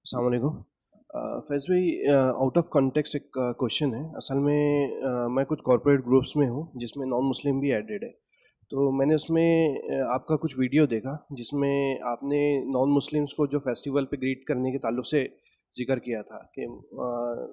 السلام علیکم فیض بھائی، آؤٹ آف کنٹیکسٹ ایک کوشچن ہے. اصل میں میں کچھ کارپوریٹ گروپس میں ہوں جس میں نان مسلم بھی ایڈیڈ ہے. تو میں نے اس میں آپ کا کچھ ویڈیو دیکھا جس میں آپ نے نان مسلمس کو جو فیسٹیول پہ گریٹ کرنے کے تعلق سے ذکر کیا تھا کہ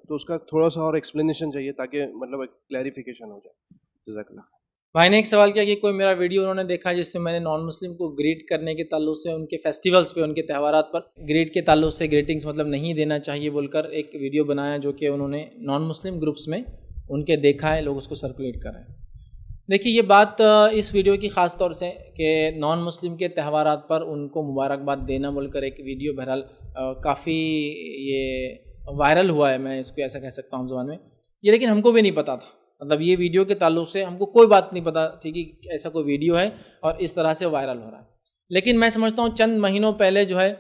تو اس کا تھوڑا سا اور ایکسپلینیشن چاہیے تاکہ مطلب ایک کلیریفیکیشن ہو جائے. جزاک اللہ. بھائی نے ایک سوال کیا کہ کوئی میرا ویڈیو انہوں نے دیکھا جس سے میں نے نان مسلم کو گریٹ کرنے کے تعلق سے ان کے فیسٹیولز پہ ان کے تہوارات پر گریٹ کے تعلق سے گریٹنگز مطلب نہیں دینا چاہیے بول کر ایک ویڈیو بنایا جو کہ انہوں نے نان مسلم گروپس میں ان کے دیکھا ہے، لوگ اس کو سرکولیٹ کر رہے ہیں. دیکھیے یہ بات اس ویڈیو کی خاص طور سے کہ نان مسلم کے تہوارات پر ان کو مبارکباد دینا بول کر ایک ویڈیو بہرحال کافی یہ وائرل ہوا ہے، میں اس کو ایسا کہہ سکتا ہوں زبان میں یہ، لیکن ہم کو بھی نہیں پتا تھا. مطلب یہ ویڈیو کے تعلق سے ہم کو کوئی بات نہیں پتا تھی کہ ایسا کوئی ویڈیو ہے اور اس طرح سے وائرل ہو رہا ہے. لیکن میں سمجھتا ہوں چند مہینوں پہلے جو ہے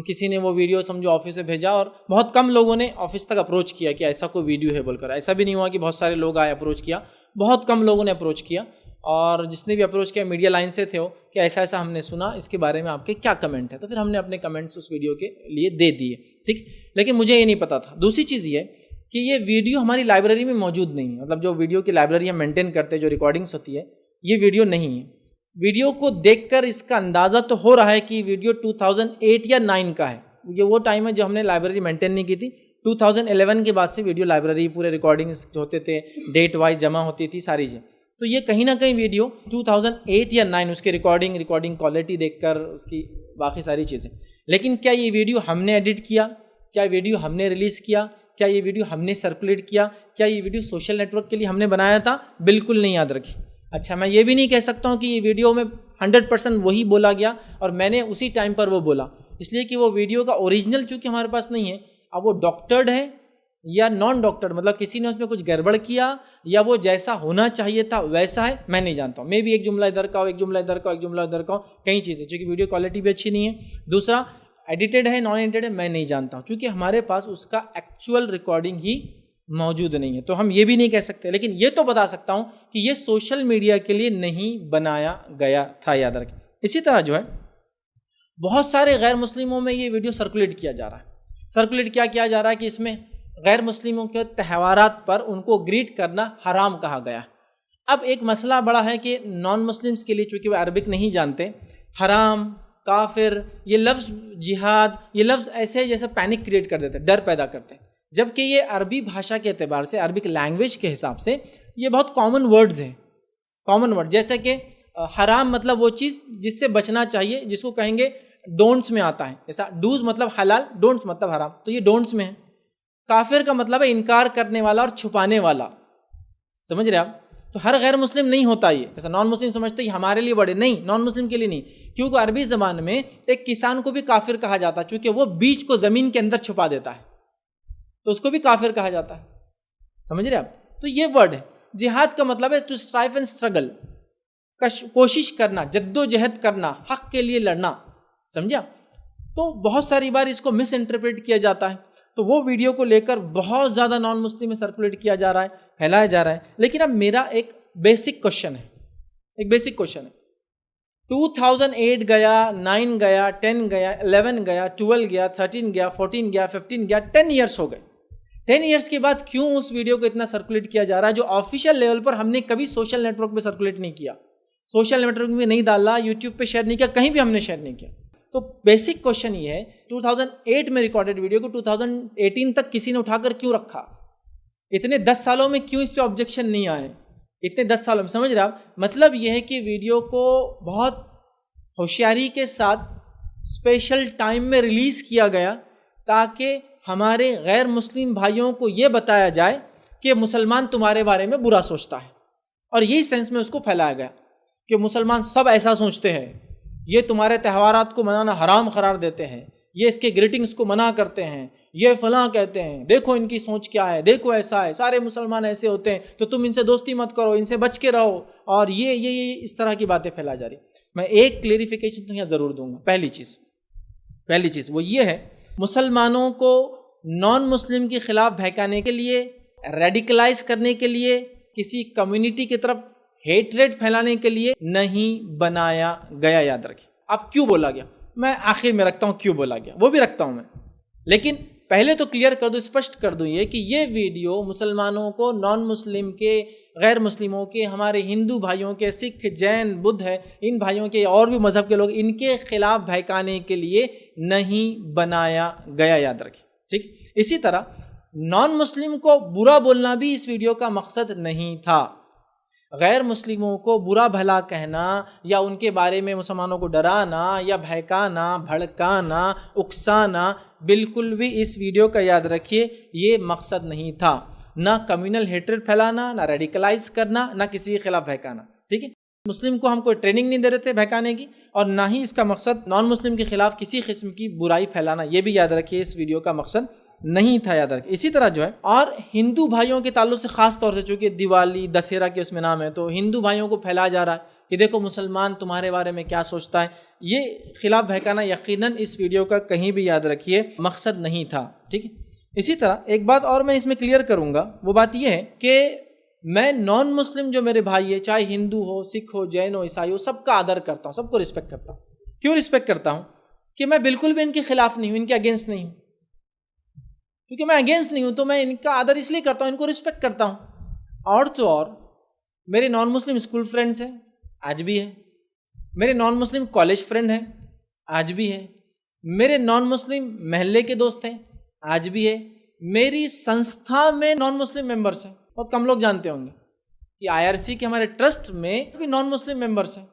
کسی نے وہ ویڈیو سمجھو آفس سے بھیجا اور بہت کم لوگوں نے آفس تک اپروچ کیا کہ ایسا کوئی ویڈیو ہے بول کر. ایسا بھی نہیں ہوا کہ بہت سارے لوگ آئے اپروچ کیا، بہت کم لوگوں نے اپروچ کیا. اور جس نے بھی اپروچ کیا میڈیا لائن سے تھے وہ کہ ایسا ایسا ہم نے سنا، اس کے بارے میں آپ کے کیا کمنٹ ہے. تو پھر ہم نے اپنے کمنٹس اس ویڈیو کے لیے دے دیے، ٹھیک. لیکن مجھے یہ نہیں پتا تھا. دوسری چیز یہ کہ یہ ویڈیو ہماری لائبریری میں موجود نہیں ہے. مطلب جو ویڈیو کی لائبریری ہم مینٹین کرتے ہیں، جو ریکارڈنگس ہوتی ہے، یہ ویڈیو نہیں ہے. ویڈیو کو دیکھ کر اس کا اندازہ تو ہو رہا ہے کہ ویڈیو 2008 یا 9 کا ہے. یہ وہ ٹائم ہے جو ہم نے لائبریری مینٹین نہیں کی تھی. 2011 کے بعد سے ویڈیو لائبریری پورے ریکارڈنگس جو ہوتے تھے ڈیٹ وائز جمع ہوتی تھی ساری چیزیں. تو یہ کہیں نہ کہیں ویڈیو 2008 یا 9 اس کے ریکارڈنگ کوالٹی دیکھ کر اس کی باقی ساری چیزیں. لیکن کیا یہ ویڈیو ہم نے ایڈٹ کیا؟ کیا ویڈیو ہم نے ریلیز کیا؟ کیا یہ ویڈیو ہم نے سرکولیٹ کیا؟ کیا یہ ویڈیو سوشل نیٹ ورک کے لیے ہم نے بنایا تھا؟ بالکل نہیں، یاد رکھیں. اچھا، میں یہ بھی نہیں کہہ سکتا ہوں کہ یہ ویڈیو میں 100% وہی بولا گیا اور میں نے اسی ٹائم پر وہ بولا، اس لیے کہ وہ ویڈیو کا اوریجنل چونکہ ہمارے پاس نہیں ہے. اب وہ ڈاکٹرڈ ہے یا نان ڈاکٹرڈ، مطلب کسی نے اس میں کچھ گڑبڑ کیا یا وہ جیسا ہونا چاہیے تھا ویسا ہے، میں نہیں جانتا ہوں. میں بھی ایک جملہ ادھر کا ہو، ایک جملہ ادھر کا ہو، ایک جملہ ادھر کا ہو، کئی چیزیں چونکہ ویڈیو کوالٹی بھی اچھی نہیں ہے. دوسرا ایڈیٹڈ ہے نان ایڈیٹڈ ہے میں نہیں جانتا ہوں چونکہ ہمارے پاس اس کا ایکچوئل ریکارڈنگ ہی موجود نہیں ہے. تو ہم یہ بھی نہیں کہہ سکتے، لیکن یہ تو بتا سکتا ہوں کہ یہ سوشل میڈیا کے لیے نہیں بنایا گیا تھا، یاد رکھیں. اسی طرح جو ہے بہت سارے غیر مسلموں میں یہ ویڈیو سرکولیٹ کیا جا رہا ہے. سرکولیٹ کیا جا رہا ہے کہ اس میں غیر مسلموں کے تہوارات پر ان کو گریٹ کرنا حرام کہا گیا. اب ایک مسئلہ بڑا ہے کہ نان مسلمس کے لیے چونکہ وہ عربک نہیں جانتے، حرام، کافر، یہ لفظ جہاد، یہ لفظ ایسے جیسے پینک کریٹ کر دیتے، ڈر پیدا کرتے ہیں، جبکہ یہ عربی بھاشا کے اعتبار سے، عربک لینگویج کے حساب سے یہ بہت کامن ورڈز ہیں. کامن ورڈ جیسے کہ حرام مطلب وہ چیز جس سے بچنا چاہیے، جس کو کہیں گے ڈونٹس میں آتا ہے. جیسا ڈوز مطلب حلال، ڈونٹس مطلب حرام، تو یہ ڈونٹس میں ہے. کافر کا مطلب ہے انکار کرنے والا اور چھپانے والا، سمجھ رہے آپ. تو ہر غیر مسلم نہیں ہوتا یہ، جیسا نان مسلم سمجھتے ہیں ہمارے لیے بڑے، نہیں، نان مسلم کے لیے نہیں. کیونکہ عربی زبان میں ایک کسان کو بھی کافر کہا جاتا ہے چونکہ وہ بیج کو زمین کے اندر چھپا دیتا ہے، تو اس کو بھی کافر کہا جاتا ہے، سمجھ رہے آپ. تو یہ ورڈ ہے. جہاد کا مطلب ہے ٹو اسٹرائیو اینڈ اسٹرگل، کوشش کرنا، جد و جہد کرنا، حق کے لیے لڑنا، سمجھا. تو بہت ساری بار اس کو مس انٹرپریٹ کیا جاتا ہے. تو وہ ویڈیو کو لے کر بہت زیادہ نان مسلم میں سرکولیٹ کیا جا رہا ہے، پھیلایا جا رہا ہے. لیکن اب میرا ایک بیسک کوشچن ہے، 2008 گیا، 9 گیا، 10 گیا، 11 گیا، 12 گیا، 13 گیا، 14 گیا، 15 گیا، 10 ایئرس ہو گئے. 10 ایئرس کے بعد کیوں اس ویڈیو کو اتنا سرکولیٹ کیا جا رہا ہے جو آفیشیل لیول پر ہم نے کبھی سوشل نیٹ ورک پہ سرکولیٹ نہیں کیا، سوشل نیٹ ورک میں نہیں ڈالا، یوٹیوب پہ شیئر نہیں کیا، کہیں بھی ہم نے شیئر نہیں کیا. تو بیسک کوشچن یہ ہے 2008 میں ریکارڈڈ ویڈیو کو 2018 تک کسی نے اٹھا کر کیوں رکھا؟ اتنے 10 سالوں میں کیوں اس پہ آبجیکشن نہیں آئے؟ اتنے 10 سالوں میں، سمجھ رہے آپ. مطلب یہ ہے کہ ویڈیو کو بہت ہوشیاری کے ساتھ اسپیشل ٹائم میں ریلیز کیا گیا تاکہ ہمارے غیر مسلم بھائیوں کو یہ بتایا جائے کہ مسلمان تمہارے بارے میں برا سوچتا ہے، اور یہی سینس میں اس کو پھیلایا گیا کہ مسلمان سب ایسا سوچتے ہیں، یہ تمہارے تہوارات کو منانا حرام قرار دیتے ہیں، یہ اس کے گریٹنگز کو منع کرتے ہیں، یہ فلاں کہتے ہیں، دیکھو ان کی سوچ کیا ہے، دیکھو ایسا ہے، سارے مسلمان ایسے ہوتے ہیں تو تم ان سے دوستی مت کرو، ان سے بچ کے رہو، اور یہ اس طرح کی باتیں پھیلا جا رہی. میں ایک کلیریفیکیشن تو یہاں ضرور دوں گا. پہلی چیز وہ یہ ہے، مسلمانوں کو نان مسلم کے خلاف بہکانے کے لیے، ریڈیکلائز کرنے کے لیے، کسی کمیونٹی کی طرف ہیٹریٹ پھیلانے کے لیے نہیں بنایا گیا، یاد رکھیں. اب کیوں بولا گیا، میں آخر میں رکھتا ہوں کیوں بولا گیا، وہ بھی رکھتا ہوں میں، لیکن پہلے تو کلیئر کر دوں، اسپشٹ کر دوں یہ کہ یہ ویڈیو مسلمانوں کو، نان مسلم کے، غیر مسلموں کے، ہمارے ہندو بھائیوں کے، سکھ، جین، بدھ ہے، ان بھائیوں کے اور بھی مذہب کے لوگ، ان کے خلاف بہکانے کے لیے نہیں بنایا گیا، یاد رکھیں، ٹھیک۔ اسی طرح نان مسلم کو برا بولنا بھی اس ویڈیو کا مقصد نہیں تھا۔ غیر مسلموں کو برا بھلا کہنا یا ان کے بارے میں مسلمانوں کو ڈرانا یا بہکانا، بھڑکانا، اکسانا بالکل بھی اس ویڈیو کا یاد رکھیے یہ مقصد نہیں تھا۔ نہ کمیونل ہیٹریڈ پھیلانا، نہ ریڈیکلائز کرنا، نہ کسی کے خلاف بہکانا، ٹھیک ہے۔ مسلم کو ہم کوئی ٹریننگ نہیں دے رہے تھے بہکانے کی، اور نہ ہی اس کا مقصد نان مسلم کے خلاف کسی قسم کی برائی پھیلانا، یہ بھی یاد رکھیے اس ویڈیو کا مقصد نہیں تھا، یاد رکھیے۔ اسی طرح جو ہے اور ہندو بھائیوں کے تعلق سے خاص طور سے، چونکہ دیوالی، دسہرہ کے اس میں نام ہے، تو ہندو بھائیوں کو پھیلایا جا رہا ہے کہ دیکھو مسلمان تمہارے بارے میں کیا سوچتا ہے، یہ خلاف بہکانا یقیناً اس ویڈیو کا کہیں بھی یاد رکھیے مقصد نہیں تھا، ٹھیک ہے۔ اسی طرح ایک بات اور میں اس میں کلیئر کروں گا، وہ بات یہ ہے کہ میں نان مسلم جو میرے بھائی ہے، چاہے ہندو ہو، سکھ ہو، جین ہو، عیسائی ہو، سب کا آدر کرتا ہوں، سب کو رسپیکٹ کرتا ہوں۔ کیوں رسپیکٹ کرتا ہوں؟ کہ میں بالکل بھی ان کے خلاف نہیں ہوں، ان کے اگینسٹ نہیں ہوں، کیونکہ میں اگینسٹ نہیں ہوں تو میں ان کا آدر اس لیے کرتا ہوں، ان کو رسپیکٹ کرتا ہوں۔ اور تو اور میرے نان مسلم اسکول فرینڈس ہیں، آج بھی ہے، میرے نان مسلم کالج فرینڈ ہیں، آج بھی ہے، میرے نان مسلم محلے کے دوست ہیں، آج بھی ہے، میری سنستھا میں نان مسلم ممبرس ہیں، بہت کم لوگ جانتے ہوں گے کہ IRC کے ہمارے ٹرسٹ میں بھی نان مسلم ممبرس ہیں۔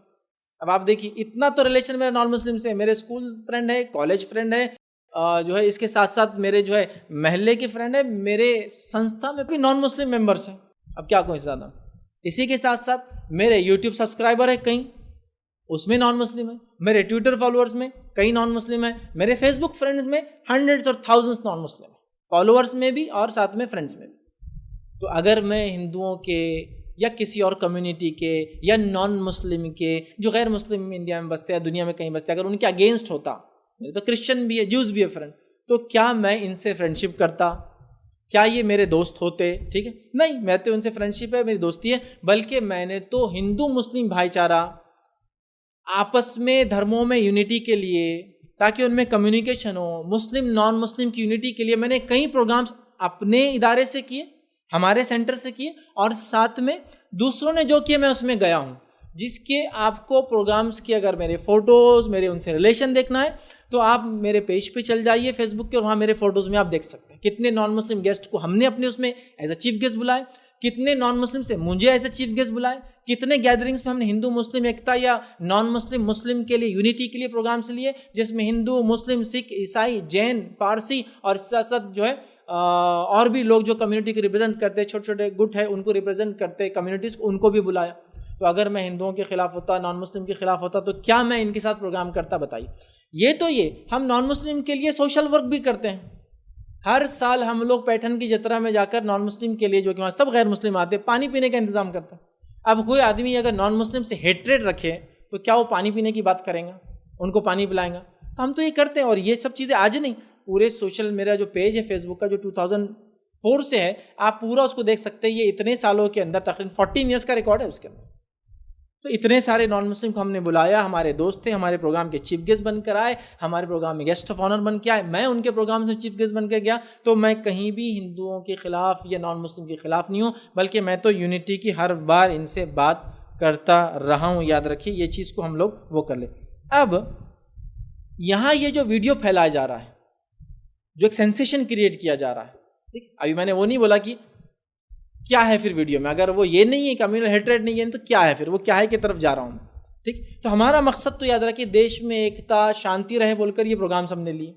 اب آپ دیکھیے اتنا تو ریلیشن میرے نان مسلم سے، میرے اسکول فرینڈ ہے، کالج فرینڈ ہے، جو ہے اس کے ساتھ ساتھ میرے جو ہے محلے کے فرینڈ ہے، میرے سنستھا میں بھی نان مسلم ممبرس ہیں، اب کیا کہوں اس سے زیادہ۔ اسی کے ساتھ ساتھ میرے یوٹیوب سبسکرائبر ہے کئی، اس میں نان مسلم ہیں، میرے ٹویٹر فالوورز میں کئی نان مسلم ہیں، میرے فیس بک فرینڈز میں ہنڈریڈز اور تھاؤزنڈز نان مسلم ہیں، فالوورز میں بھی اور ساتھ میں فرینڈز میں بھی۔ تو اگر میں ہندوؤں کے یا کسی اور کمیونٹی کے یا نان مسلم کے جو غیر مسلم انڈیا میں بستے ہیں، دنیا میں کہیں بستے ہیں، اگر ان کے اگینسٹ ہوتا، میرے تو کرسچن بھی ہے، جوز بھی ہے فرینڈ، تو کیا میں ان سے فرینڈشپ کرتا؟ کیا یہ میرے دوست ہوتے؟ ٹھیک ہے، نہیں، میں تو ان سے فرینڈشپ ہے، میری دوستی ہے، بلکہ میں نے تو ہندو مسلم بھائی چارہ، آپس میں دھرموں میں یونٹی کے لیے، تاکہ ان میں کمیونیکیشن ہو، مسلم نان مسلم کی یونٹی کے لیے میں نے کئی پروگرامز اپنے ادارے سے کیے، ہمارے سینٹر سے کیے، اور ساتھ میں دوسروں نے جو کیے میں اس میں گیا ہوں، جس کے آپ کو پروگرامز کی اگر میرے فوٹوز، میرے ان سے ریلیشن دیکھنا ہے تو آپ میرے پیج پہ چل جائیے فیس بک کے، اور وہاں میرے فوٹوز میں آپ دیکھ سکتے ہیں کتنے نان مسلم گیسٹ کو ہم نے اپنے اس میں ایز اے چیف گیسٹ بلائے، کتنے نان مسلم سے مجھے ایز اے چیف گیسٹ بلائے، کتنے گیدرنگز میں ہم نے ہندو مسلم ایکتا یا نان مسلم مسلم کے لیے یونٹی کے لیے پروگرامس لیے، جس میں ہندو، مسلم، سکھ، عیسائی، جین، پارسی اور ساتھ ساتھ جو ہے اور بھی لوگ جو کمیونٹی کو ریپرزینٹ کرتے، چھوٹے چھوٹے گٹ ہے ان کو ریپرزینٹ کرتے کمیونٹیز کو، ان کو بھی بلایا۔ تو اگر میں ہندوؤں کے خلاف ہوتا، نان مسلم کے خلاف ہوتا، تو کیا میں ان کے ساتھ پروگرام کرتا؟ بتائیے۔ یہ ہم نان مسلم کے لیے سوشل ورک بھی کرتے ہیں، ہر سال ہم لوگ پیٹھن کی جترا میں جا کر نان مسلم کے لیے، جو کہ وہاں سب غیر مسلم آتے، پانی پینے کا انتظام کرتے ہیں۔ اب کوئی آدمی اگر نان مسلم سے ہیٹریٹ رکھے تو کیا وہ پانی پینے کی بات کریں گا؟ ان کو پانی پلائیں گا؟ تو ہم تو یہ کرتے ہیں، اور یہ سب چیزیں آج نہیں، پورے سوشل میرا جو پیج ہے فیس بک کا، جو 2004 سے ہے، آپ پورا اس کو دیکھ سکتے ہیں۔ یہ اتنے سالوں کے اندر تقریباً 14 ایئرس کا ریکارڈ ہے اس کے اندر۔ تو اتنے سارے نان مسلم کو ہم نے بلایا، ہمارے دوست تھے، ہمارے پروگرام کے چیف گیسٹ بن کر آئے، ہمارے پروگرام میں گیسٹ آف آنر بن کے آئے، میں ان کے پروگرام سے چیف گیسٹ بن کے گیا۔ تو میں کہیں بھی ہندوؤں کے خلاف یا نان مسلم کے خلاف نہیں ہوں، بلکہ میں تو یونٹی کی ہر بار ان سے بات کرتا رہا ہوں، یاد رکھیے یہ چیز کو ہم لوگ وہ کر لیں۔ اب یہاں یہ جو ویڈیو پھیلایا جا رہا ہے، جو ایک سینسیشن کریٹ کیا جا رہا ہے، ٹھیک، ابھی میں نے وہ نہیں بولا کہ کیا ہے پھر ویڈیو میں، اگر وہ یہ نہیں ہے کمیونل ہیٹریڈ نہیں ہے تو کیا ہے پھر، وہ کیا ہے کی طرف جا رہا ہوں، ٹھیک۔ تو ہمارا مقصد تو یاد رکھیے دیش میں ایکتا شانتی رہے بول کر یہ پروگرامس ہم نے لیے،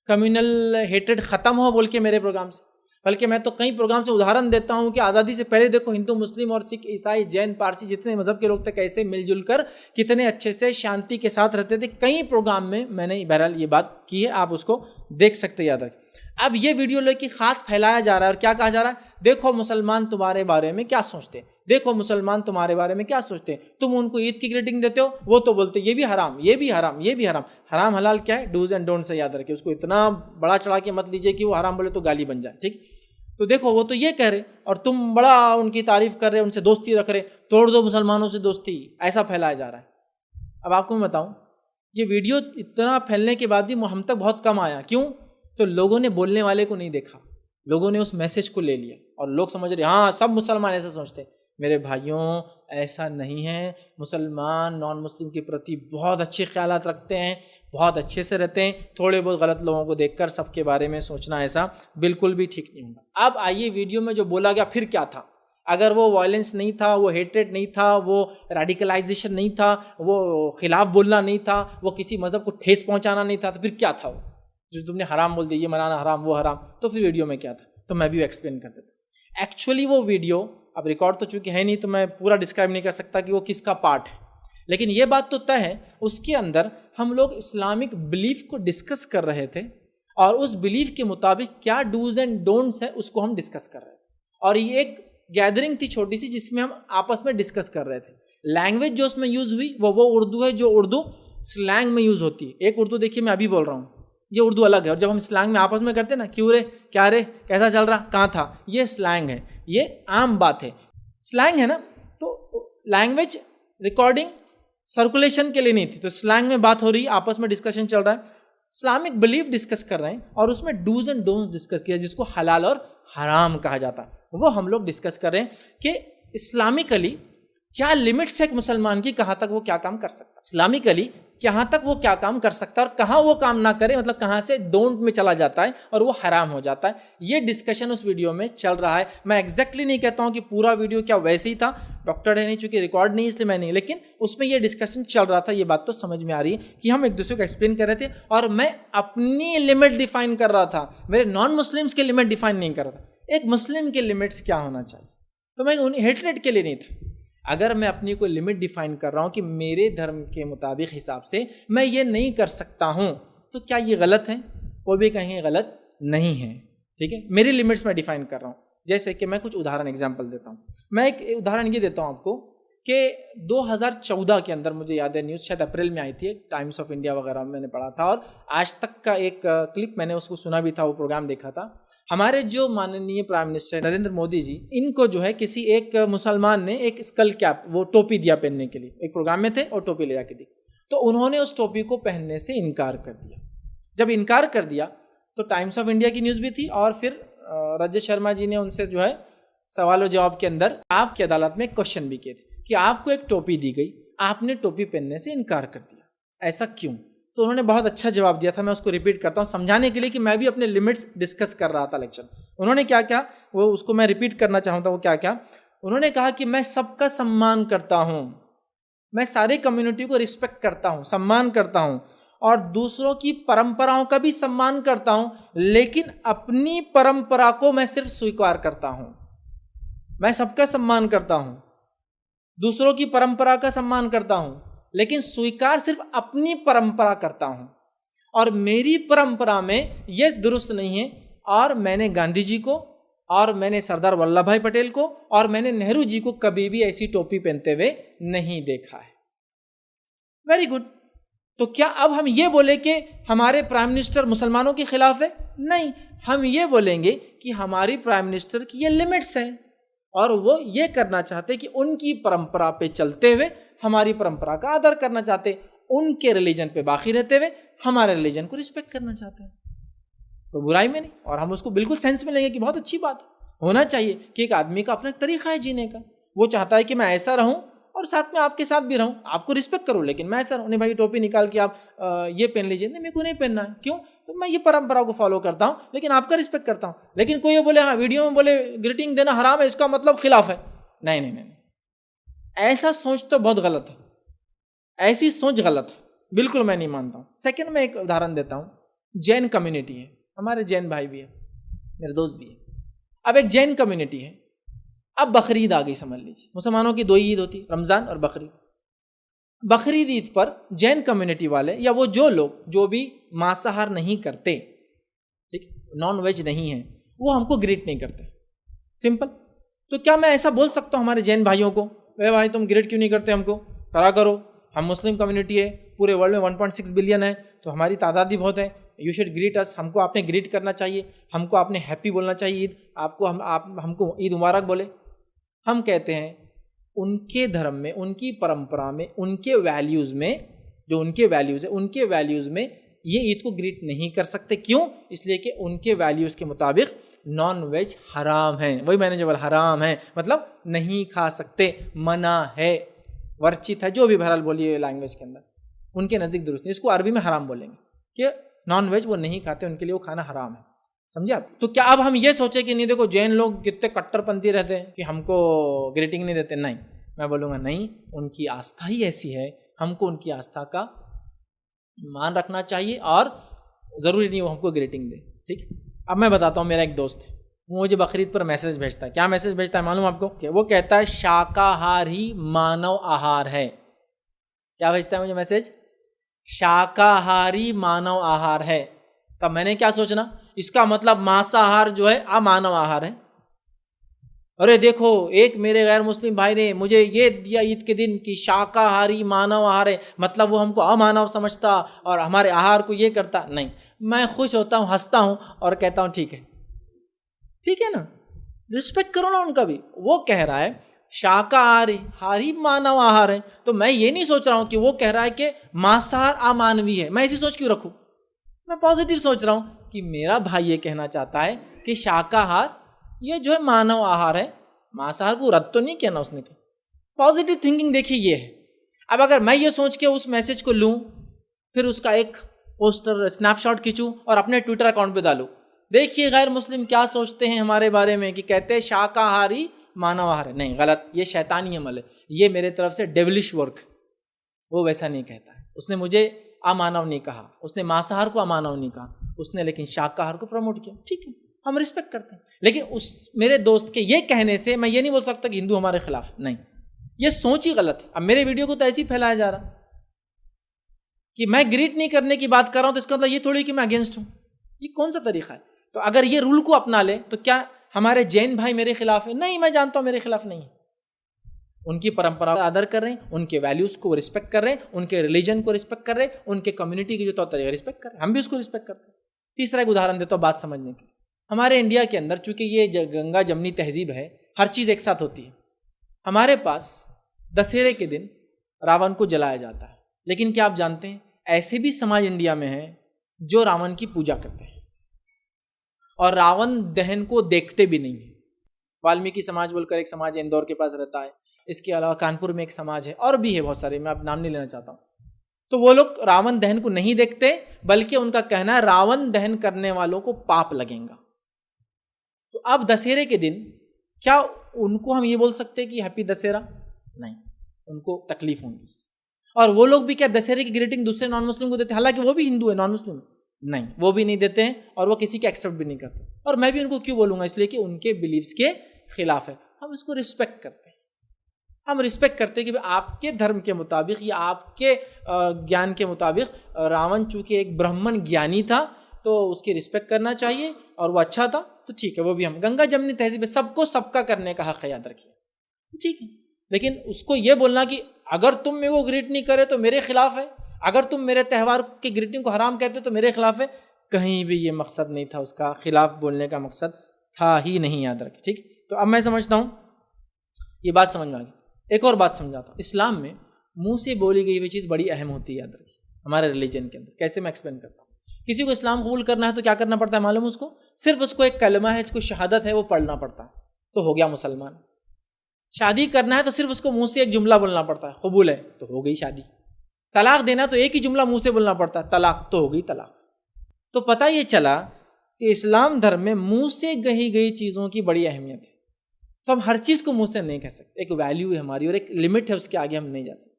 کمیونل ہیٹریڈ ختم ہو بول کے میرے پروگرامس، بلکہ میں تو کئی پروگرام سے ادھارن دیتا ہوں کہ آزادی سے پہلے دیکھو ہندو، مسلم اور سکھ، عیسائی، جین، پارسی جتنے مذہب کے لوگ تھے کیسے مل جل کر کتنے اچھے سے شانتی کے ساتھ رہتے تھے، کئی پروگرام میں نے بہرحال یہ بات کی ہے، آپ اس کو دیکھ سکتے، یاد رکھیں۔ اب یہ ویڈیو لے کے خاص پھیلایا جا رہا ہے، اور کیا کہا جا رہا ہے؟ دیکھو مسلمان تمہارے بارے میں کیا سوچتے ہیں، دیکھو مسلمان تمہارے بارے میں کیا سوچتے ہیں، تم ان کو عید کی گریٹنگ دیتے ہو، وہ تو بولتے یہ بھی حرام، یہ بھی حرام، یہ بھی حرام۔ حرام حلال کیا ہے؟ ڈوز اینڈ ڈونٹ سے یاد رکھیں، اس کو اتنا بڑا چڑھا کے مت لیجیے کہ وہ حرام بولے تو گالی بن جائے، ٹھیک۔ تو دیکھو وہ تو یہ کہہ رہے اور تم بڑا ان کی تعریف کر رہے، ان سے دوستی رکھ رہے، توڑ دو مسلمانوں سے دوستی، ایسا پھیلایا جا رہا ہے۔ اب آپ کو میں بتاؤں، یہ ویڈیو اتنا پھیلنے کے بعد بھی ہم تک بہت کم آیا، کیوں؟ تو لوگوں نے بولنے والے کو نہیں دیکھا, لوگوں نے اس میسج کو لے لیا اور لوگ سمجھ رہے ہاں سب مسلمان ایسا سمجھتے ہیں. میرے بھائیوں ایسا نہیں ہے. مسلمان نان مسلم کے پرتی بہت اچھے خیالات رکھتے ہیں, بہت اچھے سے رہتے ہیں. تھوڑے بہت غلط لوگوں کو دیکھ کر سب کے بارے میں سوچنا ایسا بالکل بھی ٹھیک نہیں ہوگا. اب آئیے ویڈیو میں جو بولا گیا پھر کیا تھا. اگر وہ وائلنس نہیں تھا, وہ ہیٹریٹ نہیں تھا, وہ ریڈیکلائزیشن نہیں تھا, وہ خلاف بولنا نہیں تھا, وہ کسی مذہب کو ٹھیس پہنچانا نہیں تھا, تو پھر کیا تھا وہ جو تم نے حرام بول دیا, یہ منانا حرام وہ حرام, تو پھر ویڈیو میں کیا تھا؟ تو میں بھی ایکسپلین کر دیتا. ایکچولی وہ ویڈیو اب ریکارڈ تو چونکہ ہے نہیں تو میں پورا ڈسکرائب نہیں کر سکتا کہ وہ کس کا پارٹ ہے, لیکن یہ بات تو طے ہے اس کے اندر ہم لوگ اسلامک بلیف کو ڈسکس کر رہے تھے اور اس بلیف کے مطابق کیا ڈوز اینڈ ڈونٹس ہے اس کو ہم ڈسکس کر رہے تھے. اور یہ ایک گیدرنگ تھی چھوٹی سی جس میں ہم آپس میں ڈسکس کر رہے تھے. لینگویج جو اس میں یوز ہوئی وہ اردو ہے جو اردو سلینگ میں یوز ہوتی ہے. ایک اردو دیکھیے میں ابھی بول رہا ہوں, یہ اردو الگ ہے, اور جب ہم سلینگ میں آپس میں کرتے ہیں نا, کیوں رے, کیا رے, کیسا چل رہا, کہاں تھا, یہ سلینگ ہے, یہ عام بات ہے. سلینگ ہے نا, تو لینگویج ریکارڈنگ سرکولیشن کے لیے نہیں تھی, تو سلینگ میں بات ہو رہی ہے, آپس میں ڈسکشن چل رہا ہے. اسلامک بلیف ڈسکس کر رہے ہیں اور اس میں ڈوز اینڈ ڈونٹس ڈسکس کیا جس کو حلال اور حرام کہا جاتا ہے, وہ ہم لوگ ڈسکس کر رہے ہیں کہ اسلامکلی کیا لمٹس ہے ایک مسلمان کی, کہاں تک وہ کیا کام کر سکتا ہے, اسلامکلی کہاں تک وہ کیا کام کر سکتا ہے اور کہاں وہ کام نہ کرے, مطلب کہاں سے ڈونٹ میں چلا جاتا ہے اور وہ حرام ہو جاتا ہے. یہ ڈسکشن اس ویڈیو میں چل رہا ہے. میں ایگزیکٹلی نہیں کہتا ہوں کہ پورا ویڈیو کیا ویسے ہی تھا, ڈاکٹر ہے نہیں چونکہ ریکارڈ نہیں اس لیے میں نہیں, لیکن اس میں یہ ڈسکشن چل رہا تھا. یہ بات تو سمجھ میں آ رہی ہے کہ ہم ایک دوسرے کو ایکسپلین کر رہے تھے اور میں اپنی لمٹ ڈیفائن کر رہا تھا, میرے نان مسلمس کے لمٹ ڈیفائن نہیں کر رہا تھا. ایک مسلم کے لمٹس کیا ہونا چاہیے, تو میں ہیٹریٹ کے لیے نہیں تھا. اگر میں اپنی کوئی لمٹ ڈیفائن کر رہا ہوں کہ میرے دھرم کے مطابق حساب سے میں یہ نہیں کر سکتا ہوں, تو کیا یہ غلط ہے؟ وہ بھی کہیں غلط نہیں ہے. ٹھیک ہے, میری لمٹس میں ڈیفائن کر رہا ہوں. جیسے کہ میں کچھ ادہرن ایگزامپل دیتا ہوں. میں ایک ادہرن یہ دیتا ہوں آپ کو کہ 2014 کے اندر مجھے یاد ہے نیوز شاید اپریل میں آئی تھی, ٹائمز آف انڈیا وغیرہ میں نے پڑھا تھا, اور آج تک کا ایک کلپ میں نے اس کو سنا بھی تھا, وہ پروگرام دیکھا تھا. ہمارے جو ماننیہ پرائم منسٹر نریندر مودی جی, ان کو جو ہے کسی ایک مسلمان نے ایک اسکل کیپ, وہ ٹوپی دیا پہننے کے لیے, ایک پروگرام میں تھے اور ٹوپی لے جا کے دی, تو انہوں نے اس ٹوپی کو پہننے سے انکار کر دیا. جب انکار کر دیا تو ٹائمز آف انڈیا کی نیوز بھی تھی, اور پھر رجت شرما جی نے ان سے جو ہے سوال و جواب کے اندر آپ کی عدالت میں کوشچن بھی کیے تھے کہ آپ کو ایک ٹوپی دی گئی, آپ نے ٹوپی پہننے سے انکار کر دیا, ایسا کیوں؟ تو انہوں نے بہت اچھا جواب دیا تھا. میں اس کو ریپیٹ کرتا ہوں سمجھانے کے لیے کہ میں بھی اپنے لمٹس ڈسکس کر رہا تھا لیکچر. انہوں نے کیا کیا, وہ اس کو میں ریپیٹ کرنا چاہتا ہوں. وہ کیا کیا انہوں نے کہا کہ میں سب کا سمان کرتا ہوں, میں سارے کمیونٹی کو رسپیکٹ کرتا ہوں, سمان کرتا ہوں, اور دوسروں کی پرمپراؤں کا بھی سمان کرتا ہوں, لیکن اپنی پرمپرا کو میں صرف سویکار کرتا ہوں. میں سب کا سمان کرتا ہوں, دوسروں کی پرمپرا کا سمان کرتا ہوں, لیکن سویکار صرف اپنی پرمپرا کرتا ہوں, اور میری پرمپرا میں یہ درست نہیں ہے. اور میں نے گاندھی جی کو, اور میں نے سردار ولبھ بھائی پٹیل کو, اور میں نے نہرو جی کو کبھی بھی ایسی ٹوپی پہنتے ہوئے نہیں دیکھا ہے. Very good. تو کیا اب ہم یہ بولیں کہ ہمارے پرائم منسٹر مسلمانوں کے خلاف ہے؟ نہیں, ہم یہ بولیں گے کہ ہماری پرائم منسٹر کی یہ لمٹس ہیں, اور وہ یہ کرنا چاہتے کہ ان کی پرمپرا پہ چلتے ہوئے ہماری پرمپرا کا آدر کرنا چاہتے, ان کے ریلیجن پہ باقی رہتے ہوئے ہمارے ریلیجن کو رسپیکٹ کرنا چاہتے ہیں. تو برائی میں نہیں, اور ہم اس کو بالکل سینس میں لیں گے کہ بہت اچھی بات ہونا چاہیے کہ ایک آدمی کا اپنا ایک طریقہ ہے جینے کا. وہ چاہتا ہے کہ میں ایسا رہوں اور ساتھ میں آپ کے ساتھ بھی رہوں, آپ کو رسپیکٹ کروں, لیکن میں ایسا رہوں. نہیں بھائی ٹوپی نکال کے آپ یہ پہن لیجیے, نہیں میرے کو نہیں پہننا ہے. کیوں؟ تو میں یہ پرمپرا کو فالو کرتا ہوں, لیکن آپ کا رسپیکٹ کرتا ہوں. لیکن کوئی یہ بولے ہاں ویڈیو میں بولے گریٹنگ دینا حرام ہے, اس کا مطلب خلاف ہے. نہیں نہیں نہیں, ایسا سوچ تو بہت غلط ہے, ایسی سوچ غلط ہے, بالکل میں نہیں مانتا ہوں. سیکنڈ میں ایک ادہرن دیتا ہوں. جین کمیونٹی ہے, ہمارے جین بھائی بھی ہیں, میرے دوست بھی ہیں. اب ایک جین کمیونٹی ہے, اب بقرعید آ گئی, سمجھ لیجیے مسلمانوں کی 2 عید ہوتی, رمضان اور بقرعید. بقرعید عید پر جین کمیونٹی والے یا وہ جو لوگ جو بھی مانساہار نہیں کرتے, ٹھیک, نان ویج نہیں ہیں, وہ ہم کو گریٹ نہیں کرتے. سمپل. تو کیا میں ایسا بول سکتا ہوں ہمارے جین بھائیوں کو, اے بھائی تم گریٹ کیوں نہیں کرتے, ہم کو کرا کرو, ہم مسلم کمیونٹی ہے, پورے ورلڈ میں 1.6 بلین ہے, تو ہماری تعداد بھی بہت ہے, یو شوڈ گریٹ اس, ہم کو آپ نے گریٹ کرنا چاہیے, ہم کو آپ نے ہیپی بولنا چاہیے عید, آپ کو ہم کو عید مبارک بولے. ہم کہتے ہیں ان کے دھرم میں, ان کی پرمپرا میں, ان کے ویلیوز میں, جو ان کے ویلیوز ہیں, ان کے ویلیوز میں یہ عید کو گریٹ نہیں کر سکتے. کیوں؟ اس لیے کہ ان کے ویلیوز کے مطابق نان ویج حرام ہیں. وہی میں نے جو بولا حرام ہے مطلب نہیں کھا سکتے, منع ہے, ورچت ہے, جو بھی بہرحال بولیے لینگویج کے اندر, ان کے نزدیک درست نہیں. اس کو عربی میں حرام بولیں گے کہ نان ویج وہ نہیں کھاتے, ان کے لیے وہ کھانا حرام ہے. سمجھے آپ؟ تو کیا اب ہم یہ سوچیں کہ نہیں دیکھو جین لوگ کتنے کٹر پنتھی رہتے ہیں کہ ہم کو گریٹنگ نہیں دیتے؟ نہیں, میں بولوں گا نہیں, ان کی آستھا ہی ایسی ہے, ہم کو ان کی آستھا کا مان رکھنا چاہیے اور ضروری نہیں وہ ہم کو گریٹنگ دے. ٹھیک ہے. اب میں بتاتا ہوں, میرا ایک دوست ہے, وہ مجھے بقرعید پر میسج بھیجتا ہے. کیا میسج بھیجتا ہے معلوم آپ کو؟ کہ وہ کہتا ہے شاکاہار ہی مانو آہار ہے. کیا بھیجتا ہے مجھے میسج؟ شاکاہاری مانو آہار ہے. تب میں نے کیا سوچنا, اس کا مطلب مانساہار جو ہے امانو آہار ہے. ارے دیکھو ایک میرے غیر مسلم بھائی نے مجھے یہ دیا عید کے دن کہ شاکاہاری مانو آہار ہے, مطلب وہ ہم کو امانو سمجھتا اور ہمارے آہار کو یہ کرتا. نہیں, میں خوش ہوتا ہوں, ہنستا ہوں اور کہتا ہوں ٹھیک ہے, ٹھیک ہے نا, رسپیکٹ کرو نا ان کا بھی. وہ کہہ رہا ہے شاکاہاری مانو آہار ہے, تو میں یہ نہیں سوچ رہا ہوں کہ وہ کہہ رہا ہے کہ مانساہار امانوی ہے. میں ایسی سوچ کیوں رکھوں؟ میں پازیٹیو سوچ رہا ہوں کہ میرا بھائی یہ کہنا چاہتا ہے کہ شاکاہار یہ جو ہے مانو آہار ہے, مانساہار کو رد تو نہیں کیا نا اس نے. پازیٹیو تھنکنگ دیکھیے یہ ہے. اب اگر میں یہ سوچ کے اس میسج کو لوں, پھر اس کا ایک پوسٹر اسنیپ شاٹ کھینچوں اور اپنے ٹویٹر اکاؤنٹ پہ ڈالوں, دیکھیے غیر مسلم کیا سوچتے ہیں ہمارے بارے میں کہ کہتے ہیں شاکاہاری مانو آہار ہے. نہیں, غلط, یہ شیطانی عمل ہے, یہ میرے طرف سے ڈیولش ورک. وہ ویسا نہیں کہتا ہے. اس نے مجھے امانو نہیں کہا, اس نے مانساہار کو امانو نہیں کہا, اس نے لیکن شاکاہار کو پروموٹ کیا. ٹھیک ہے, ہم رسپیکٹ کرتے ہیں. لیکن اس میرے دوست کے یہ کہنے سے میں یہ نہیں بول سکتا کہ ہندو ہمارے خلاف. نہیں, یہ سوچ ہی غلط ہے. اب میرے ویڈیو کو تو ایسے ہی پھیلایا جا رہا کہ میں گریٹ نہیں کرنے کی بات کر رہا ہوں, تو اس کا مطلب یہ تھوڑی کہ میں اگینسٹ ہوں. یہ کون سا طریقہ ہے؟ تو اگر یہ رول کو اپنا لے تو کیا ہمارے جین بھائی میرے خلاف ہے؟ نہیں, میں جانتا ہوں میرے خلاف نہیں ہے. ان کی پرمپرا کا آدر کر رہے ہیں, ان کے ویلیوز کو رسپیکٹ کر رہے ہیں, ان کے ریلیجن کو رسپیکٹ کر رہے ہیں, ان کے کمیونٹی کے جو طور طریقے رسپیکٹ کر رہے ہیں, ہم بھی اس کو رسپیکٹ کرتے ہیں. تیسرا ایک ادہرن دیتا ہوں بات سمجھنے کی. ہمارے انڈیا کے اندر چونکہ یہ گنگا جمنی تہذیب ہے, ہر چیز ایک ساتھ ہوتی ہے. ہمارے پاس دسہرے کے دن راون کو جلایا جاتا ہے, لیکن کیا آپ جانتے ہیں ایسے بھی سماج انڈیا میں ہیں جو راون کی پوجا کرتے ہیں اور راون دہن کو دیکھتے بھی نہیں ہیں. والمیکی سماج بول کر ایک سماج ہے, اندور کے پاس رہتا ہے. اس کے علاوہ کانپور میں ایک سماج ہے, اور بھی ہے بہت سارے, میں اب نام نہیں لینا چاہتا ہوں. تو وہ لوگ راون دہن کو نہیں دیکھتے, بلکہ ان کا کہنا ہے راون دہن کرنے والوں کو پاپ لگیں گا. تو اب دسہرے کے دن کیا ان کو ہم یہ بول سکتے کہ ہیپی دسہرا؟ نہیں, ان کو تکلیف ہوگی. اور وہ لوگ بھی کیا دسہرے کی گریٹنگ دوسرے نان مسلم کو دیتے, حالانکہ وہ بھی ہندو ہے, نان مسلم نہیں, وہ بھی نہیں دیتے ہیں اور وہ کسی کے ایکسیپٹ بھی نہیں کرتے. اور میں بھی ان کو کیوں بولوں گا؟ اس لیے کہ ان کے بلیفس کے خلاف ہے. ہم اس کو رسپیکٹ کرتے ہیں, ہم رسپیکٹ کرتے ہیں کہ آپ کے دھرم کے مطابق یا آپ کے گیان کے مطابق راون چونکہ ایک برہمن گیانی تھا تو اس کی رسپیکٹ کرنا چاہیے, اور وہ اچھا تھا تو ٹھیک ہے. وہ بھی ہم گنگا جمنی تہذیب ہے, سب کو سب کا کرنے کا حق یاد رکھیے, ٹھیک ہے. لیکن اس کو یہ بولنا کہ اگر تم میں وہ گریٹ نہیں کرے تو میرے خلاف ہے, اگر تم میرے تہوار کی گریٹنگ کو حرام کہتے تو میرے خلاف ہے, کہیں بھی یہ مقصد نہیں تھا, اس کا خلاف بولنے کا مقصد تھا ہی نہیں, یاد رکھیں. ٹھیک. تو اب میں سمجھتا ہوں یہ بات سمجھ میں آ گئی. ایک اور بات سمجھاتا ہوں. اسلام میں منہ سے بولی گئی ہوئی چیز بڑی اہم ہوتی ہے, یاد رکھیں, ہمارے ریلیجن کے اندر. کیسے میں ایکسپلین کرتا ہوں. کسی کو اسلام قبول کرنا ہے تو کیا کرنا پڑتا ہے معلوم؟ اس کو صرف اس کو ایک کلمہ ہے, اس کو شہادت ہے, وہ پڑھنا پڑتا ہے تو ہو گیا مسلمان. شادی کرنا ہے تو صرف اس کو منہ سے ایک جملہ بولنا پڑتا ہے, قبول ہے, تو ہو گئی شادی. طلاق دینا تو ایک ہی جملہ منہ سے بولنا پڑتا ہے, طلاق, تو ہو گئی طلاق. تو پتہ یہ چلا کہ اسلام دھرم میں منہ سے کہی گئی چیزوں کی بڑی اہمیت ہے. تو ہم ہر چیز کو منہ سے نہیں کہہ سکتے, ایک ویلیو ہے ہماری اور ایک لمٹ ہے, اس کے آگے ہم نہیں جا سکتے.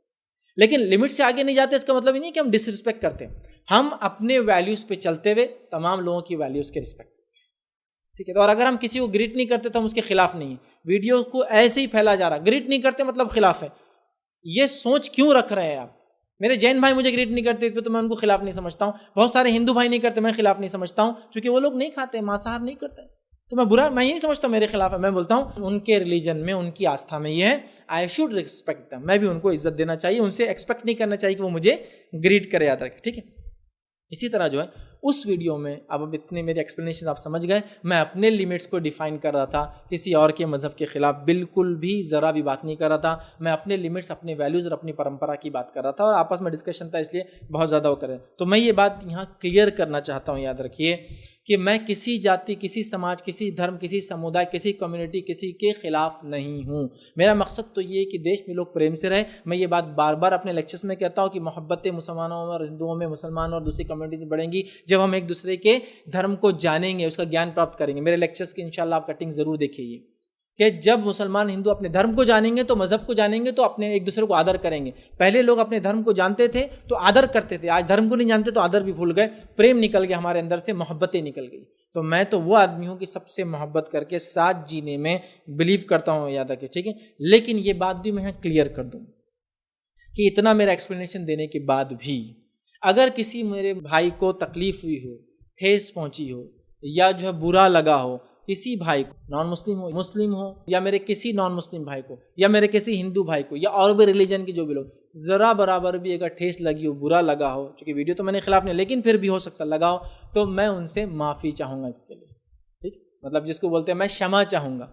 لیکن لمٹ سے آگے نہیں جاتے اس کا مطلب یہ نہیں کہ ہم ڈس رسپیکٹ کرتے ہیں. ہم اپنے ویلیوز پہ چلتے ہوئے تمام لوگوں کی ویلیوز کے رسپیکٹ کرتے ہیں, ٹھیک ہے. تو اور اگر ہم کسی کو گریٹ نہیں کرتے تو ہم اس کے خلاف نہیں ہیں. ویڈیو کو ایسے ہی پھیلا جا رہا, گریٹ نہیں کرتے مطلب خلاف ہے. یہ سوچ کیوں رکھ رہے ہیں آپ؟ میرے جین بھائی مجھے گریٹ نہیں کرتے تو میں ان کو خلاف نہیں سمجھتا ہوں, بہت سارے ہندو بھائی نہیں کرتے, میں خلاف نہیں سمجھتا ہوں, چونکہ وہ لوگ نہیں کھاتے, مانساہار نہیں کرتے, تو میں یہ نہیں سمجھتا میرے خلاف ہے. میں بولتا ہوں ان کے ریلیجن میں, ان کی آستھا میں یہ ہے, آئی شوڈ ریسپیکٹ دیم. میں بھی ان کو عزت دینا چاہیے, ان سے ایکسپیکٹ نہیں کرنا چاہیے کہ وہ مجھے گریٹ کرے, یاد رکھے, ٹھیک ہے. اسی طرح جو ہے اس ویڈیو میں اب اتنے میرے ایکسپلینیشن آپ سمجھ گئے، میں اپنے لیمٹس کو ڈیفائن کر رہا تھا، کسی اور کے مذہب کے خلاف بالکل بھی ذرا بھی بات نہیں کر رہا تھا، میں اپنے لیمٹس، اپنے ویلیوز اور اپنی پرمپرا کی بات کر رہا تھا، اور آپس میں ڈسکشن تھا، اس لیے بہت زیادہ وہ کرے. تو میں یہ بات یہاں کلیئر کرنا چاہتا ہوں، یاد رکھیے کہ میں کسی جاتی، کسی سماج، کسی دھرم، کسی سمودائے، کسی کمیونٹی، کسی کے خلاف نہیں ہوں. میرا مقصد تو یہ ہے کہ دیش میں لوگ پریم سے رہیں. میں یہ بات بار بار اپنے لیکچرز میں کہتا ہوں کہ محبتیں مسلمانوں اور ہندوؤں میں، مسلمان اور دوسری کمیونٹی سے بڑھیں گی جب ہم ایک دوسرے کے دھرم کو جانیں گے، اس کا گیان پراپت کریں گے. میرے لیکچرز کی انشاءاللہ آپ کٹنگ ضرور دیکھیے کہ جب مسلمان ہندو اپنے دھرم کو جانیں گے تو مذہب کو جانیں گے تو اپنے ایک دوسرے کو آدر کریں گے. پہلے لوگ اپنے دھرم کو جانتے تھے تو آدر کرتے تھے، آج دھرم کو نہیں جانتے تو آدر بھی بھول گئے، پریم نکل گیا ہمارے اندر سے، محبتیں نکل گئی. تو میں تو وہ آدمی ہوں کہ سب سے محبت کر کے ساتھ جینے میں بلیو کرتا ہوں، یاد رکھیں، ٹھیک ہے. لیکن یہ بات بھی میں یہاں کلیئر کر دوں کہ اتنا میرا ایکسپلینیشن دینے کے بعد بھی اگر کسی میرے بھائی کو تکلیف ہوئی ہو، ٹھیس پہنچی ہو، یا جو ہے برا لگا ہو کسی بھائی کو، نان مسلم ہو، مسلم ہو، یا میرے کسی نان مسلم بھائی کو، یا میرے کسی ہندو بھائی کو، یا اور بھی ریلیجن کے جو بھی لوگ، ذرا برابر بھی اگر ٹھیس لگی ہو، برا لگا ہو، چونکہ ویڈیو تو میں نے خلاف نہیں، لیکن پھر بھی ہو سکتا لگا ہو، تو میں ان سے معافی چاہوں گا اس کے لیے. ٹھیک، مطلب جس کو بولتے ہیں میں شمع چاہوں گا.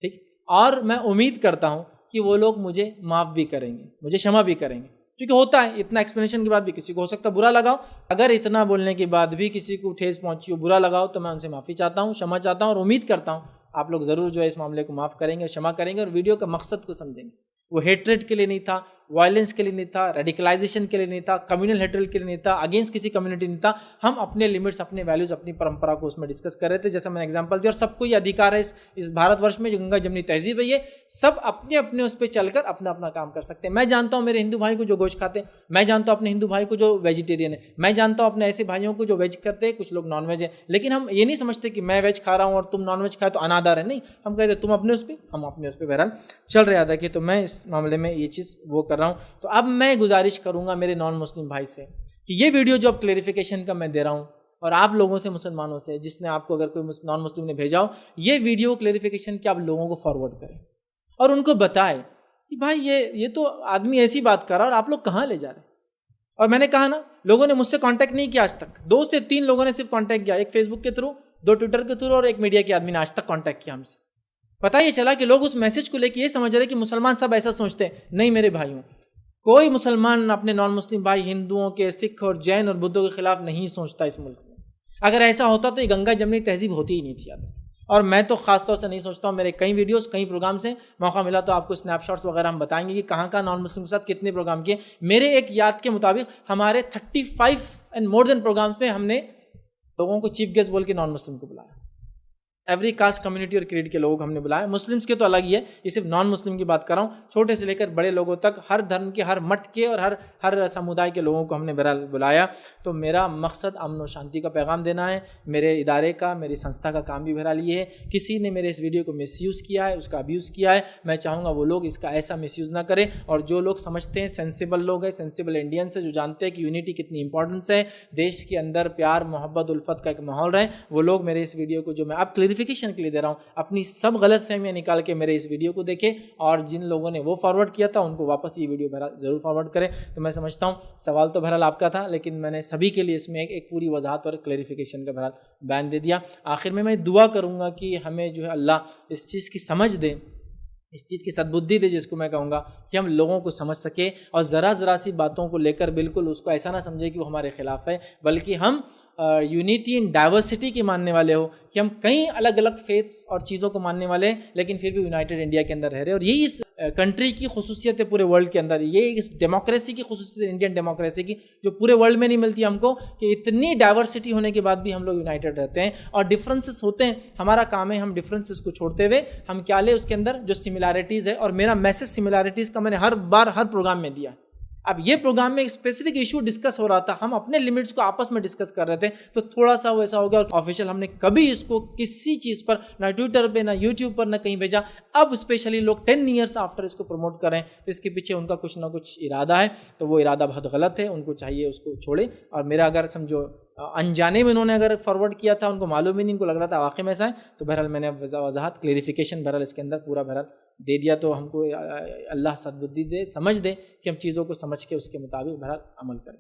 ٹھیک، اور میں امید کرتا ہوں کہ وہ لوگ مجھے معاف بھی کریں گے، مجھے شمع بھی کریں گے. کیونکہ ہوتا ہے اتنا ایکسپلینیشن کے بعد بھی کسی کو ہو سکتا ہے برا لگاؤ. اگر اتنا بولنے کے بعد بھی کسی کو ٹھیس پہنچی ہو، برا لگاؤ، تو میں ان سے معافی چاہتا ہوں، شمع چاہتا ہوں، اور امید کرتا ہوں آپ لوگ ضرور جو ہے اس معاملے کو معاف کریں گے اور شمع کریں گے، اور ویڈیو کا مقصد کو سمجھیں گے. وہ ہیٹریڈ کے لیے نہیں تھا، وائلنس کے لیے نہیں تھا، ریڈیکلائزیشن کے لیے نہیں تھا، کمیونل ہیٹریڈ کے لیے نہیں تھا، اگینسٹ کسی کمیونٹی نہیں تھا. ہم اپنے لمٹس، اپنے ویلیوز، اپنی پرمپرا کو اس میں ڈسکس کر رہے تھے، جیسا میں نے ایگزامپل دیا. اور سب کو یہ ادھیکار ہے اس بھارت ورش میں جو گنگا جمنی تہذیب ہے، یہ سب اپنے اپنے اس پہ چل کر اپنا اپنا کام کر سکتے ہیں. میں جانتا ہوں میرے ہندو بھائی کو جو گوشت کھاتے ہیں، میں جانتا ہوں اپنے ہندو بھائی کو جو ویجیٹیرین ہے، میں جانتا ہوں اپنے ایسے بھائیوں کو جو ویج کرتے ہیں، کچھ لوگ نان ویج ہیں. لیکن ہم یہ نہیں سمجھتے کہ میں ویج کھا رہا ہوں اور تم نان ویج کھائے تو انادار ہے. نہیں، ہم کہتے ہیں تم اپنے اس پہ، ہم اپنے اس پہ. بہرحال چل رہا تھا کہ تو میں اس معاملے میں یہ چیز وہ کر رہا ہوں. تو اب میں گزارش کروں گا میرے نان مسلم بھائی سے کہ یہ ویڈیو جو اب کلیریفیکیشن کا میں دے رہا ہوں، اور آپ لوگوں سے، مسلمانوں سے، جس نے آپ کو اگر کوئی نان مسلم نے بھیجا ہو یہ ویڈیو کلیریفیکیشن کے، آپ لوگوں کو فارورڈ کریں اور ان کو بتائیں کہ بھائی یہ تو آدمی ایسی بات کر رہا ہے اور آپ لوگ کہاں لے جا رہے ہیں. اور میں نے کہا نا، لوگوں نے مجھ سے کانٹیکٹ نہیں کیا آج تک، 2 سے 3 لوگوں نے صرف کانٹیکٹ کیا، ایک فیس بک کے تھرو، 2 ٹویٹر کے تھرو، اور ایک میڈیا کے آدمی نے آج تک کانٹیکٹ کیا ہم سے. پتہ یہ چلا کہ لوگ اس میسج کو لے کے یہ سمجھ رہے کہ مسلمان سب ایسا سوچتے ہیں. نہیں میرے بھائیوں، کوئی مسلمان اپنے نان مسلم بھائی ہندوؤں کے، سکھ اور جین اور بدھوں کے خلاف نہیں سوچتا اس ملک میں. اگر ایسا ہوتا تو یہ گنگا جمنی تہذیب ہوتی ہی نہیں تھی. اور میں تو خاص طور سے نہیں سوچتا ہوں. میرے کئی ویڈیوز، کئی پروگرام سے موقع ملا تو آپ کو اسنیپ شاٹس وغیرہ ہم بتائیں گے کہ کہاں کہاں نان مسلم کے ساتھ کتنے پروگرام کیے. میرے ایک یاد کے مطابق ہمارے 35 اینڈ مور دین پروگرامس میں ہم نے لوگوں کو چیف گیسٹ بول کے نان مسلم کو بلایا. ایوری کاسٹ، کمیونٹی اور کریڈ کے لوگوں کو ہم نے بلایا. مسلمس کے تو الگ ہی ہے، یہ صرف نان مسلم کی بات کر رہا ہوں. چھوٹے سے لے کر بڑے لوگوں تک، ہر دھرم کے، ہر مٹ کے اور ہر سمودائے کے لوگوں کو ہم نے بہرحال بلایا. تو میرا مقصد امن و شانتی کا پیغام دینا ہے. میرے ادارے کا، میری سنستھا کا کام بھی بہرحال یہ ہے. کسی نے میرے اس ویڈیو کو مس یوز کیا ہے، اس کا ابیوز کیا ہے، میں چاہوں گا وہ لوگ اس کا ایسا مس یوز نہ کریں. اور جو لوگ سمجھتے ہیں، سینسیبل لوگ ہیں، سینسیبل انڈینس ہیں، جو جانتے ہیں کہ یونٹی کتنی امپورٹنس ہے، دیش کے اندر پیار، محبت، الفت کا ایک ماحول رہے، وہ لوگ میرے اس ویڈیو کو، جو میں اب کلیریفیکیشن کے لیے دے رہا ہوں، اپنی سب غلط فہمیاں نکال کے میرے اس ویڈیو کو دیکھیں. اور جن لوگوں نے وہ فارورڈ کیا تھا ان کو واپس یہ ویڈیو بہرحال ضرور فارورڈ کریں. تو میں سمجھتا ہوں سوال تو بہرحال آپ کا تھا، لیکن میں نے سبھی کے لیے اس میں ایک پوری وضاحت اور کلیریفیکیشن کا بہرحال بیان دے دیا. آخر میں دعا کروں گا کہ ہمیں جو ہے اللہ اس چیز کی سمجھ دے، اس چیز کی سدبدھی دے، جس کو میں کہوں گا کہ ہم لوگوں کو سمجھ سکے اور ذرا سی باتوں کو لے کر بالکل اس کو ایسا نہ سمجھے کہ وہ ہمارے خلاف ہے، بلکہ ہم یونٹی ان ڈائیورسٹی کے ماننے والے ہو، کہ ہم کئی الگ الگ فیتھس اور چیزوں کو ماننے والے ہیں، لیکن پھر بھی یونائٹڈ انڈیا کے اندر رہ رہے. اور یہی اس کنٹری کی خصوصیت ہے پورے ورلڈ کے اندر، یہ اس ڈیموکریسی کی خصوصیت ہے، انڈین ڈیموکریسی کی، جو پورے ورلڈ میں نہیں ملتی ہم کو، کہ اتنی ڈائیورسٹی ہونے کے بعد بھی ہم لوگ یونائٹڈ رہتے ہیں. اور ڈفرینسز ہوتے ہیں، ہمارا کام ہے ہم ڈفرینسز کو چھوڑتے ہوئے ہم کیا لیں اس کے اندر جو سملیرٹیز ہے. اور میرا میسج سملیرٹیز کا میں نے ہر پروگرام میں دیا. اب یہ پروگرام میں ایک اسپیسیفک ایشو ڈسکس ہو رہا تھا، ہم اپنے لیمٹس کو آپس میں ڈسکس کر رہے تھے، تو تھوڑا سا ویسا ہو گیا. اور آفیشیل ہم نے کبھی اس کو کسی چیز پر، نہ ٹویٹر پہ، نہ یوٹیوب پر، نہ کہیں بھیجا. اب اسپیشلی لوگ 10 ایئرس آفٹر اس کو پروموٹ کریں، اس کے پیچھے ان کا کچھ نہ کچھ ارادہ ہے. تو وہ ارادہ بہت غلط ہے، ان کو چاہیے اس کو چھوڑے. اور میرا اگر سمجھو انجانے میں انہوں نے اگر فارورڈ کیا تھا، ان کو معلوم ہی نہیں، ان کو لگ رہا تھا واقعی میں ایسا ہے، تو بہرحال میں نے وضاحت، کلیریفیکیشن بہرحال اس کے اندر پورا بہرحال دے دیا. تو ہم کو اللہ سدبدھی دے، سمجھ دے کہ ہم چیزوں کو سمجھ کے اس کے مطابق بہرحال عمل کریں.